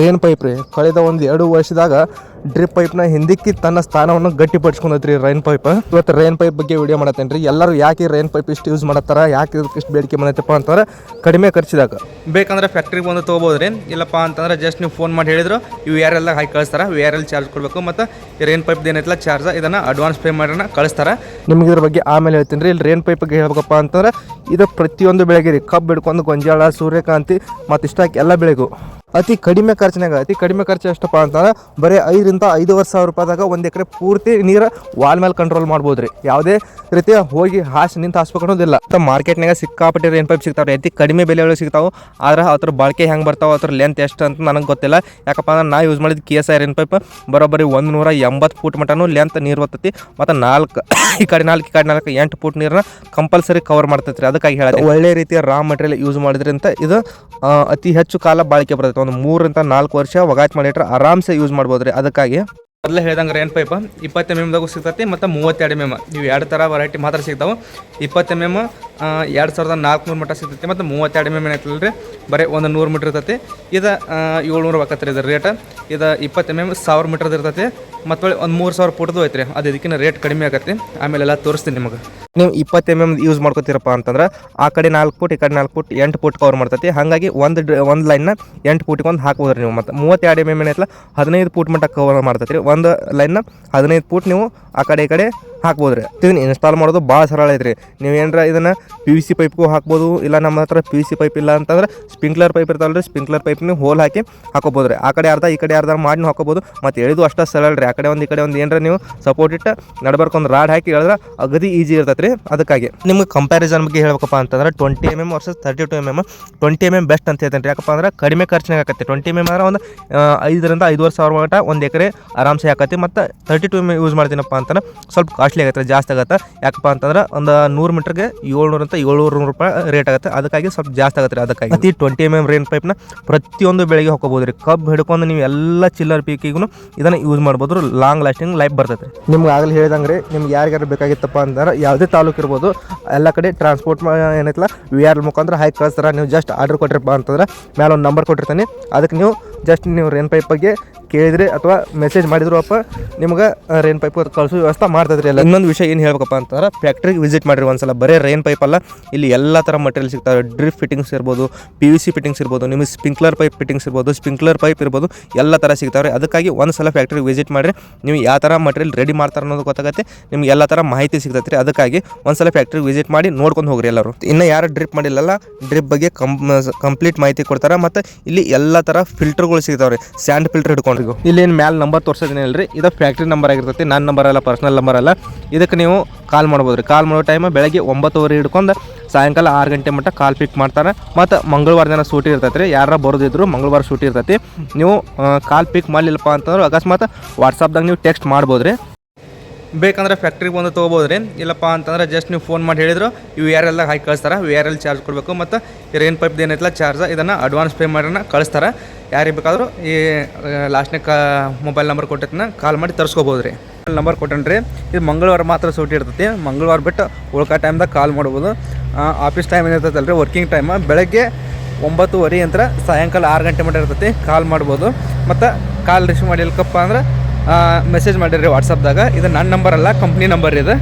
Rain pipe ರೀ ಕಳೆದ ಒಂದು 2 ವರ್ಷದಾಗ ಡ್ರಿಪ್ ಪೈಪ್ನ ಹಿಂದಕ್ಕೆ ತನ್ನ ಸ್ಥಾನವನ್ನು ಗಟ್ಟಿಪಡಿಸ್ಕೊಂಡೈತ್ರಿ ರೈನ್ ಪೈಪ್. ಇವತ್ತು ರೈನ್ ಪೈಪ್ ಬಗ್ಗೆ ವಿಡಿಯೋ ಮಾಡತ್ತೇನೆ ರೀ. ಎಲ್ಲರೂ ಯಾಕೆ ರೈನ್ ಪೈಪ್ ಇಷ್ಟು ಯೂಸ್ ಮಾಡತ್ತಾರ, ಯಾಕೆ ಇದಕ್ಕೆ ಇಷ್ಟು ಬೇಡಿಕೆ ಬಂದೈತಪ್ಪ ಅಂತಂದ್ರೆ ಕಡಿಮೆ ಖರ್ಚಿದಾಗ ಬೇಕಂದ್ರೆ ಫ್ಯಾಕ್ಟ್ರಿಗೆ ಬಂದು ತೊಗೋಬೋದ್ರಿ. ಇಲ್ಲಪ್ಪ ಅಂತಂದ್ರೆ ಜಸ್ಟ್ ನೀವು ಫೋನ್ ಮಾಡಿ ಹೇಳಿದ್ರು URL ಹಾಕಿ ಕಳಿಸ್ತಾರೆ. URL ಚಾರ್ಜ್ ಕೊಡಬೇಕು ಮತ್ತು ರೈನ್ ಪೈಪ್ ಏನೈತಲ್ಲ ಚಾರ್ಜ್ ಇದನ್ನು ಅಡ್ವಾನ್ಸ್ ಪೇ ಮಾಡೋಣ ಕಳಿಸ್ತಾರೆ. ನಿಮ್ಗೆ ಇದ್ರ ಬಗ್ಗೆ ಆಮೇಲೆ ಹೇಳ್ತೀನಿ ರೀ. ಇಲ್ಲಿ ರೈನ್ ಪೈಪ್ಗೆ ಹೇಳ್ಬೇಕಪ್ಪ ಅಂತಂದ್ರೆ ಇದು ಪ್ರತಿಯೊಂದು ಬೆಳೆಗೆ ರೀ, ಕಬ್ಬು ಹಿಡ್ಕೊಂಡು ಗೊಂಜಾಳ, ಸೂರ್ಯಕಾಂತಿ ಮತ್ತು ಇಷ್ಟಾಕಿ ಎಲ್ಲ ಬೆಳೆಗೂ ಅತಿ ಕಡಿಮೆ ಖರ್ಚಿನಾಗ. ಅತಿ ಕಡಿಮೆ ಖರ್ಚು ಎಷ್ಟಪ್ಪ ಅಂತಂದ್ರೆ ಬರೀ 5,000 to 5,500 ರೂಪಾಯಿದಾಗ 1 ಎಕರೆ ಪೂರ್ತಿ ನೀರು ವಾಲ್ ಮೇಲೆ ಕಂಟ್ರೋಲ್ ಮಾಡ್ಬೋದು ರೀ. ಯಾವುದೇ ರೀತಿಯ ಹೋಗಿ ನಿಂತು ಹಾಸ್ಬೇಕು ಅನ್ನೋದಿಲ್ಲ. ಮಾರ್ಕೆಟ್ನಾಗ ಸಿಕ್ಕಾಪಟ್ಟೆ ರೈನ್ ಪೈಪ್ ಸಿಗ್ತಾವೆ, ಅತಿ ಕಡಿಮೆ ಬೆಲೆಗಳು ಸಿಗ್ತಾವೆ. ಆದ್ರೆ ಅದ್ರ ಬಳಕೆ ಹೆಂಗೆ ಬರ್ತಾವೆ, ಅದ್ರ ಲೆಂತ್ ಎಷ್ಟು ಅಂತ ನನಗೆ ಗೊತ್ತಿಲ್ಲ. ಯಾಕಪ್ಪ ಅಂದ್ರೆ ನಾ ಯೂಸ್ ಮಾಡಿದ KSI ರೈನ್ ಪೈಪ್ ಬರೋಬ್ಬರಿ 180 ಫೂಟ್ ಮಟನೂ ಲೆಂತ್ ನೀರು ಬರ್ತೈತಿ. ಮತ್ತು 4 ಈ ಕಡೆ 8 ಫೂಟ್ ನೀರನ್ನ ಕಂಪಲ್ಸರಿ ಕವರ್ ಮಾಡ್ತೈತಿ ರೀ. ಅದಕ್ಕಾಗಿ ಹೇಳೋದು ಒಳ್ಳೆ ರೀತಿಯ ರಾ ಮಟೀರಿಯಲ್ ಯೂಸ್ ಮಾಡಿದ್ರಿಂದ ಇದು ಅತಿ ಹೆಚ್ಚು ಕಾಲ ಬಾಳಿಕೆ ಬರ್ತೈತೆ. ಒಂದು 3 to 4 ವರ್ಷ ಒಗಾತ್ ಮಾಡಿಟ್ರೆ ಆರಾಮ್ಸೆ ಯೂಸ್ ಮಾಡ್ಬೋದು ರೀ. ಅದಕ್ಕಾಗಿ ಮೊದಲೇ ಹೇಳ್ದಂಗೆ ರೈನ್ ಪೈಪ್ 20 mm ಸಿಗ್ತೈತಿ ಮತ್ತು 32 mm ಇವು 2 ಥರ ವೆರೈಟಿ ಮಾತ್ರ ಸಿಗ್ತಾವೆ. 20 mm 2,400 ಮಟ್ಟ ಸಿಗ್ತೈತಿ ಮತ್ತು 32 mm ಏನೈತಲ್ಲ ರೀ ಬರೀ ಒಂದು 100 ಮೀಟ್ರ್ ಇರ್ತೈತಿ. ಇದು 700 ಆಕತ್ರಿ ಇದ್ರ ರೇಟ್. ಇದು 20 mm 1000 ಮೀಟ್ರದ್ದು ಇರ್ತೈತಿ. ಮತ್ತು ಒಂದು 3,000 ಫುಟ್ದು ಐತ್ರಿ. ಅದು ಇದಕ್ಕಿಂತ ರೇಟ್ ಕಡಿಮೆ ಆಗತ್ತೆ. ಆಮೇಲೆ ಎಲ್ಲ ತೋರಿಸ್ತೀನಿ ನಿಮಗೆ. ನೀವು 20 mm ಯೂಸ್ ಮಾಡ್ಕೋತೀರಪ್ಪ ಅಂತಂದ್ರೆ ಆ ಕಡೆ 4 ಫೂಟ್ ಈ ಕಡೆ 4 ಫೂಟ್ 8 ಫೂಟ್ ಕವರ್ ಮಾಡ್ತೈತಿ. ಹಾಗಾಗಿ ಒಂದು ಲೈನ್ನ 8 ಫೂಟಿಗೆ ಒಂದು ಹಾಕ್ಬೋದ್ರಿ ನೀವು. ಮತ್ತು 32 mm ಏನೈತಲ್ಲ 15 ಫೂಟ್ ಮಟ್ಟ ಕವರ್ ಮಾಡ್ತೈತಿ ರೀ. ಒಂದು ಲೈನ್ನ 15 ಫೂಟ್ ನೀವು ಆ ಕಡೆ ಈ ಕಡೆ ಹಾಕ್ಬೋದು ರೀ. ಇದನ್ನು ಇನ್ಸ್ಟಾಲ್ ಮಾಡೋದು ಭಾಳ ಸರಳ ಐತ್ರಿ. ನೀವು ಏನರ ಇದನ್ನು PVC ಪೈಪ್ಗೂ ಹಾಕ್ಬೋದು. ಇಲ್ಲ ನಮ್ಮ ಹತ್ರ PVC ಪೈಪ್ ಇಲ್ಲ ಅಂತಂದ್ರೆ ಸ್ಪ್ರಿಂಕ್ಲರ್ ಪೈಪ್ ಇರ್ತಾವಲ್ಲ ರೀ, ಸ್ಪ್ರಿಂಕ್ಲರ್ ಪೈಪ್ ನೀವು ಹೋಲ್ ಹಾಕಿ ಹಾಕೋಬೋದು ರೀ. ಆ ಕಡೆ ಅರ್ಧ ಈ ಕಡೆ ಅರ್ಧ ಮಾಡಿ ನೀವು ಹಾಕೋಬೋದು. ಮತ್ತು ಎಳೆದು ಅಷ್ಟೇ ಸರಳ ರೀ. ಆ ಕಡೆ ಒಂದು ಈ ಕಡೆ ಒಂದು ಏನರ ನೀವು ಸಪೋರ್ಟ್ ಇಟ್ಟು ನಡ್ಬರ್ಕೊಂದು ರಾಡ್ ಹಾಕಿ ಎಳೆದ್ರೆ ಅಗದಿ ಈಜಿ ಇರ್ತೈತೆ ರೀ. ಅದಕ್ಕಾಗಿ ನಿಮ್ಗೆ ಕಂಪ್ಯಾರಿಸನ್ ಬಗ್ಗೆ ಹೇಳ್ಬೇಕಪ್ಪ ಅಂತಂದ್ರೆ 20 mm versus 32 mm 20 mm best ಅಂತ ಹೇಳ್ತೇನೆ ರೀ. ಯಾಕಪ್ಪ ಅಂದ್ರೆ ಕಡಿಮೆ ಖರ್ಚಿನಾಗ ಆಕತ್ತೆ. 20 mm ಅಂದ್ರೆ ಒಂದು 5,000 to 5,500 ಮಟ್ಟ 1 ಎಕರೆ ಆರಾಮ್ಸೆ ಆಕತಿ. ಮತ್ತು 32 mm ಯೂಸ್ ಮಾಡ್ತೀನಪ್ಪ ಅಂತಂದ್ರೆ ಸ್ವಲ್ಪ ಕಾಸ್ಟ್ಲಿ ಆಗತ್ತೆ, ಜಾಸ್ತಿ ಆಗುತ್ತೆ. ಯಾಕಪ್ಪ ಅಂತಂದ್ರೆ ಒಂದು 100 ಮೀಟ್ರಿಗೆ 700 to 700 ರೂಪಾಯಿ ರೇಟ್ ಆಗುತ್ತೆ. ಅದಕ್ಕಾಗಿ ಸ್ವಲ್ಪ ಜಾಸ್ತಿ ಆಗುತ್ತೆ ರೀ. ಅದಕ್ಕಾಗಿ ಮತ್ತು 20 mm ರೈನ್ ಪೈಪ್ನ ಪ್ರತಿಯೊಂದು ಬೆಳೆಗೆ ಹಾಕೋಬೋದು ರೀ. ಕಬ್ಬು ಹಿಡ್ಕೊಂಡು ನೀವು ಎಲ್ಲ ಚಿಲ್ಲರ್ ಪೀಕಿಗೂ ಇದನ್ನು ಯೂಸ್ ಮಾಡ್ಬೋದು. ಲಾಂಗ್ ಲಾಸ್ಟಿಂಗ್ ಲೈಫ್ ಬರ್ತೈತೆ ರೀ. ನಿಮ್ಗೆ ಆಗಲಿ ಹೇಳ್ದಂಗೆ ರೀ, ನಿಮ್ಗೆ ಯಾರಿಗಾರು ಬೇಕಾಗಿತ್ತಪ್ಪ ಅಂತಂದ್ರೆ ಯಾವುದೇ ತಾಲೂಕು ಇರ್ಬೋದು, ಎಲ್ಲ ಕಡೆ ಟ್ರಾನ್ಸ್ಪೋರ್ಟ್ ಏನೈತಲ್ಲ VRL ಮುಖಾಂತರ ಹಾಕಿ ಕಳಿಸ್ತಾರೆ. ನೀವು ಜಸ್ಟ್ ಆರ್ಡರ್ ಕೊಟ್ಟಿರಪ್ಪ ಅಂತಂದ್ರೆ ಮೇಲೆ ಒಂದು ನಂಬರ್ ಕೊಟ್ಟಿರ್ತೀನಿ. ಅದಕ್ಕೆ ನೀವು ಜಸ್ಟ್ ನೀವು ರೈನ್ ಪೈಪ್ ಬಗ್ಗೆ ಕೇಳಿದ್ರಿ ಅಥವಾ ಮೆಸೇಜ್ ಮಾಡಿದ್ರು ಅಪ್ಪ ನಿಮ್ಗೆ ರೈನ್ ಪೈಪ್ ಕಳಿಸೋ ವ್ಯವಸ್ಥೆ ಮಾಡ್ತದ್ರಿ. ಎಲ್ಲ ಇನ್ನೊಂದು ವಿಷಯ ಏನು ಹೇಳ್ಬೇಕಪ್ಪ ಅಂತಂದ್ರೆ ಫ್ಯಾಕ್ಟ್ರಿಗೆ ವಿಸಿಟ್ ಮಾಡಿರಿ ಒಂದ್ಸಲ. ಬರೀ ರೈನ್ ಪೈಪ್ ಅಲ್ಲ, ಇಲ್ಲಿ ಎಲ್ಲ ಥರ ಮಟೀರಿಯಲ್ ಸಿಗ್ತಾವೆ. ಡ್ರಿಪ್ ಫಿಟ್ಟಿಂಗ್ಸ್ ಇರ್ಬೋದು, PVC ಫಿಟ್ಟಿಂಗ್ಸ್ ಇರ್ಬೋದು, ನಿಮಗೆ ಸ್ಪ್ರಿಂಕ್ಲರ್ ಪೈಪ್ ಫಿಟ್ಟಿಂಗ್ಸ್ ಇರ್ಬೋದು, ಸ್ಪ್ರಿಂಕ್ಲರ್ ಪೈಪ್ ಇರ್ಬೋದು, ಎಲ್ಲ ಥರ ಸಿಗ್ತಾವೆ. ಅದಕ್ಕಾಗಿ ಒಂದು ಸಲ ಫ್ಯಾಕ್ಟ್ರಿಗೆ ವಿಸಿಟ್ ಮಾಡಿರಿ. ನೀವು ಯಾವ ಥರ ಮಟೀರಿಯಲ್ ರೆಡಿ ಮಾಡ್ತಾರೆ ಅನ್ನೋದು ಗೊತ್ತಾಗುತ್ತೆ. ನಿಮ್ಗೆ ಎಲ್ಲ ಥರ ಮಾಹಿತಿ ಸಿಗ್ತೈತೆ ರೀ. ಅದಕ್ಕಾಗಿ ಒಂದ್ಸಲ ಫ್ಯಾಕ್ಟ್ರಿಗೆ ವಿಸಿಟ್ ಮಾಡಿ ನೋಡ್ಕೊಂಡು ಹೋಗ್ರಿ ಎಲ್ಲರೂ. ಇನ್ನು ಯಾರು ಡ್ರಿಪ್ ಮಾಡಿಲ್ಲಲ್ಲ, ಡ್ರಿಪ್ ಬಗ್ಗೆ ಕಂಪ್ಲೀಟ್ ಮಾಹಿತಿ ಕೊಡ್ತಾರೆ. ಮತ್ತು ಇಲ್ಲಿ ಎಲ್ಲ ಥರ ಫಿಲ್ಟರ್ಗಳು ಸಿಗ್ತಾವೆ ರೀ. ಸ್ಯಾಂಡ್ ಫಿಲ್ಟರ್ ಹಿಡ್ಕೊಂಡ್ರಿ. ಇಲ್ಲಿ ಏನು ಮ್ಯಾಲೆ ನಂಬರ್ ತೋರಿಸೋದೇನೆ ಇಲ್ರಿ, ಇದು ಫ್ಯಾಕ್ಟ್ರಿ ನಂಬರ್ ಆಗಿರ್ತೈತಿ. ನನ್ನ ನಂಬರ್ ಅಲ್ಲ, ಪರ್ಸನಲ್ ನಂಬರ್ ಅಲ್ಲ. ಇದಕ್ಕೆ ನೀವು ಕಾಲ್ ಮಾಡ್ಬೋದು ರೀ. ಕಾಲ್ ಮಾಡೋ ಟೈಮ್ ಬೆಳಗ್ಗೆ 9:00 ಹಿಡ್ಕೊಂಡು ಸಾಯಂಕಾಲ 6 ಗಂಟೆ ಮಟ್ಟ ಕಾಲ್ ಪಿಕ್ ಮಾಡ್ತಾರೆ. ಮತ್ತು ಮಂಗಳವಾರ ದಿನ ಸೂಟಿ ಇರ್ತೈತೆ ರೀ. ಯಾರು ಬರೋದಿದ್ರು ಮಂಗಳವಾರ ಸೂಟಿ ಇರ್ತೈತಿ. ನೀವು ಕಾಲ್ ಪಿಕ್ ಮಾಡಲಿಲ್ಲಪ್ಪ ಅಂತಂದ್ರೆ ಅಕಸ್ಮಾತ್ ವಾಟ್ಸಪ್ದಾಗ ನೀವು ಟೆಕ್ಸ್ಟ್ ಮಾಡ್ಬೋದು ರೀ. ಬೇಕಂದ್ರೆ ಫ್ಯಾಕ್ಟ್ರಿಗೆ ಬಂದು ತೊಗೋಬೋದು ರೀ. ಇಲ್ಲಪ್ಪ ಅಂತಂದ್ರೆ ಜಸ್ಟ್ ನೀವು ಫೋನ್ ಮಾಡಿ ಹೇಳಿದ್ರು URL ಹಾಕಿ ಕಳಿಸ್ತಾರೆ. URL ಚಾರ್ಜ್ ಕೊಡಬೇಕು. ಮತ್ತು ಈ ರೈನ್ ಪೈಪ್ ಏನೈತಲ್ಲ ಚಾರ್ಜ್ ಇದನ್ನು ಅಡ್ವಾನ್ಸ್ ಪೇ ಮಾಡೋಣ ಕಳಿಸ್ತಾರೆ. ಯಾರಿಗೆ ಬೇಕಾದರೂ ಈ ಲಾಸ್ಟ್ನಾಗ ಮೊಬೈಲ್ ನಂಬರ್ ಕೊಟ್ಟಿರ್ತೀನಿ, ಕಾಲ್ ಮಾಡಿ ತರಿಸ್ಕೋಬೋದು ರೀ. ನಂಬರ್ ಕೊಟ್ಟೇನೆ ರೀ. ಇದು ಮಂಗಳವಾರ ಮಾತ್ರ ಸೂಟಿ ಇರ್ತೈತಿ. ಮಂಗಳವಾರ ಬಿಟ್ಟು ಉಳ್ಕೋ ಟೈಮ್ದಾಗ ಕಾಲ್ ಮಾಡ್ಬೋದು. ಆಫೀಸ್ ಟೈಮ್ ಏನಿರ್ತೈತಲ್ಲ ರೀ, ವರ್ಕಿಂಗ್ ಟೈಮ್ ಬೆಳಗ್ಗೆ 9:30 ಅಂತ ಸಾಯಂಕಾಲ 6 ಗಂಟೆ ಮಟ್ಟ ಇರ್ತೈತಿ. ಕಾಲ್ ಮಾಡ್ಬೋದು. ಮತ್ತು ಕಾಲ್ ರಿಸೀವ್ ಮಾಡಿಲ್ಕಪ್ಪ ಅಂದ್ರೆ ಮೆಸೇಜ್ ಮಾಡಿರಿ ವಾಟ್ಸಪ್ದಾಗ. ಇದು ನನ್ನ ನಂಬರ್ ಅಲ್ಲ, ಕಂಪ್ನಿ ನಂಬರ್ ಇದೆ.